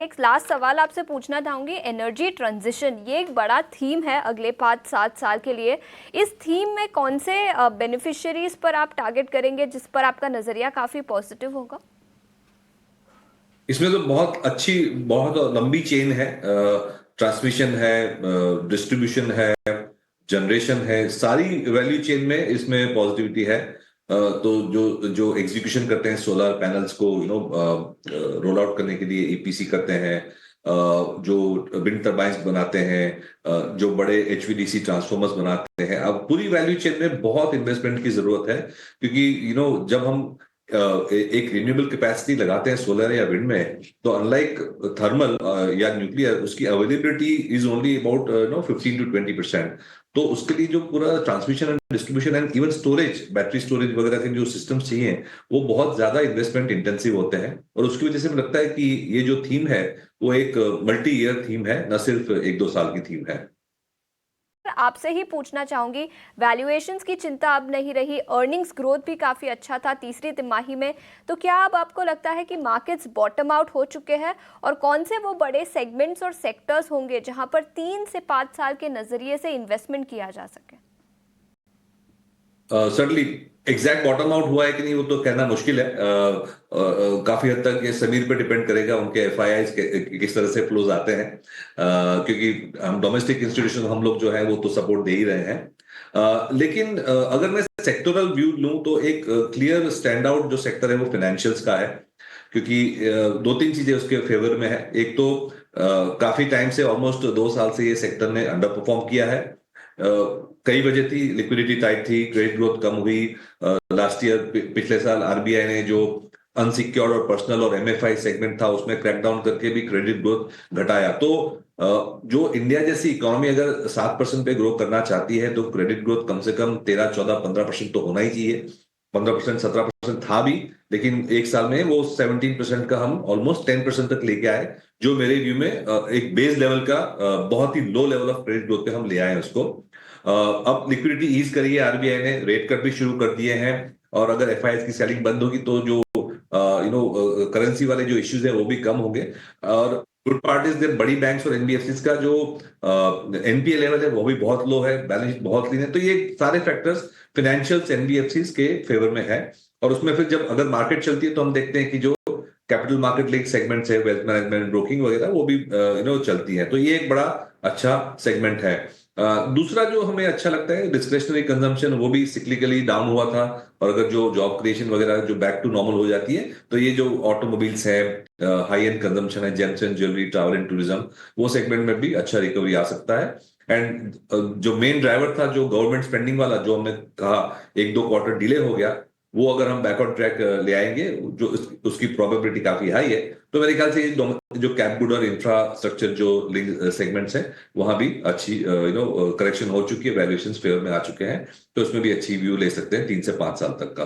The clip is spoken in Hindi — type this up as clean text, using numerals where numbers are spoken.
एक लास्ट सवाल आपसे पूछना चाहूंगी। एनर्जी ट्रांजिशन ये एक बड़ा थीम है अगले 5-7 साल के लिए। इस थीम में कौन से बेनिफिशियरीज पर आप टारगेट करेंगे जिस पर आपका नजरिया काफी पॉजिटिव होगा? इसमें तो बहुत अच्छी, बहुत लंबी चेन है। ट्रांसमिशन है, डिस्ट्रीब्यूशन है, जनरेशन है, सारी वैल्यू चेन में इसमें पॉजिटिविटी है। तो जो जो एग्जीक्यूशन करते हैं सोलर पैनल्स को रोल आउट करने के लिए ईपीसी करते हैं, जो विंड टर्बाइंस बनाते हैं, जो बड़े एचवीडीसी ट्रांसफॉर्मर्स बनाते हैं, अब पूरी वैल्यू चेन में बहुत इन्वेस्टमेंट की जरूरत है। क्योंकि जब हम एक रिन्यूएबल कैपेसिटी लगाते हैं सोलर या विंड में, तो अनलाइक थर्मल या न्यूक्लियर, उसकी availability is only about 15 to 20%। तो उसके लिए जो पूरा transmission and distribution and even storage, battery storage वगैरह के जो सिस्टम्स चाहिए, वो बहुत ज्यादा इन्वेस्टमेंट इंटेंसिव होते हैं। और उसकी वजह से मुझे लगता है कि ये जो थीम है वो एक मल्टी ईयर थीम है, न सिर्फ 1-2 साल की थीम है। आपसे ही पूछना चाहूंगी, वैल्यूएशंस की चिंता अब नहीं रही, अर्निंग्स ग्रोथ भी काफी अच्छा था तीसरी तिमाही में, तो क्या अब आपको लगता है कि मार्केट्स बॉटम आउट हो चुके हैं? और कौन से वो बड़े सेगमेंट्स और सेक्टर्स होंगे जहां पर 3 से 5 साल के नजरिए से इन्वेस्टमेंट किया जा सके? सर्टनली एग्जैक्ट बॉटम आउट हुआ है कि नहीं वो तो कहना मुश्किल है। काफी हद तक ये समीर पे डिपेंड करेगा, उनके एफआईआई किस तरह से फ्लोज आते हैं। क्योंकि हम डोमेस्टिक इंस्टीट्यूशन हम लोग जो है वो तो सपोर्ट दे ही रहे हैं। लेकिन अगर मैं सेक्टोरल व्यू लूं तो एक क्लियर स्टैंड आउट जो सेक्टर है वो फाइनेंशियल्स का है। क्योंकि 2-3 चीजें उसके फेवर में है। एक तो काफी टाइम से, ऑलमोस्ट 2 साल से ये सेक्टर ने अंडर परफॉर्म किया है। कई वजह थी, लिक्विडिटी टाइट थी, क्रेडिट ग्रोथ कम हुई। लास्ट ईयर, पिछले साल आरबीआई ने जो अनसिक्योर्ड और पर्सनल और एमएफआई सेगमेंट था उसमें क्रैकडाउन करके भी क्रेडिट ग्रोथ घटाया। तो जो इंडिया जैसी इकोनॉमी अगर 7% पे ग्रो करना चाहती है तो क्रेडिट ग्रोथ कम से कम 13, 14, 15% तो होना ही चाहिए। 15%, 17% था भी, लेकिन एक साल में वो 17% का हम ऑलमोस्ट 10% तक लेके आए, जो मेरे व्यू में एक बेस लेवल का बहुत ही low level of credit growth पे हम ले आए उसको। अब लिक्विडिटी ईज करी है, आरबीआई ने रेट कट भी शुरू कर दिए हैं। और अगर एफआईआई की सेलिंग बंद होगी तो जो करेंसी वाले जो इश्यूज है वो भी कम होंगे। और गुड पार्ट इज दैट बड़ी बैंक्स और एनबीएफसीज का जो एनपीए लेवल है वो भी बहुत लो है, बैलेंस शीट बहुत क्लीन है। तो ये सारे फैक्टर्स फाइनेंशियल्स एनबीएफसीज के फेवर में है। और उसमें फिर जब अगर मार्केट चलती है तो हम देखते हैं कि जो कैपिटल मार्केट लिंक सेगमेंट्स है, वेल्थ मैनेजमेंट, ब्रोकिंग वगैरह, वो भी चलती है। तो ये एक बड़ा अच्छा सेगमेंट है। दूसरा जो हमें अच्छा लगता है, डिस्क्रिशनरी कंजम्पशन, वो भी सिक्लिकली डाउन हुआ था। और अगर जो जॉब क्रिएशन वगैरह जो बैक टू नॉर्मल हो जाती है, तो ये जो ऑटोमोबाइल्स है, हाई एंड कंजम्पशन है, James and jewellery, travel and tourism, वो सेगमेंट में भी अच्छा रिकवरी आ सकता है। एंड जो मेन ड्राइवर था जो गवर्नमेंट स्पेंडिंग वाला, जो हमने कहा 1-2 क्वार्टर डिले हो गया, वो अगर हम बैक ऑन ट्रैक ले आएंगे, जो उसकी प्रोबेबिलिटी काफी हाई है, तो मेरे ख्याल से ये जो कैप गुड और इंफ्रास्ट्रक्चर जो सेगमेंट्स हैं, वहां भी अच्छी करेक्शन हो चुकी है, वैल्यूएशंस फेवर में आ चुके हैं। तो इसमें भी अच्छी व्यू ले सकते हैं 3 से 5 साल तक का।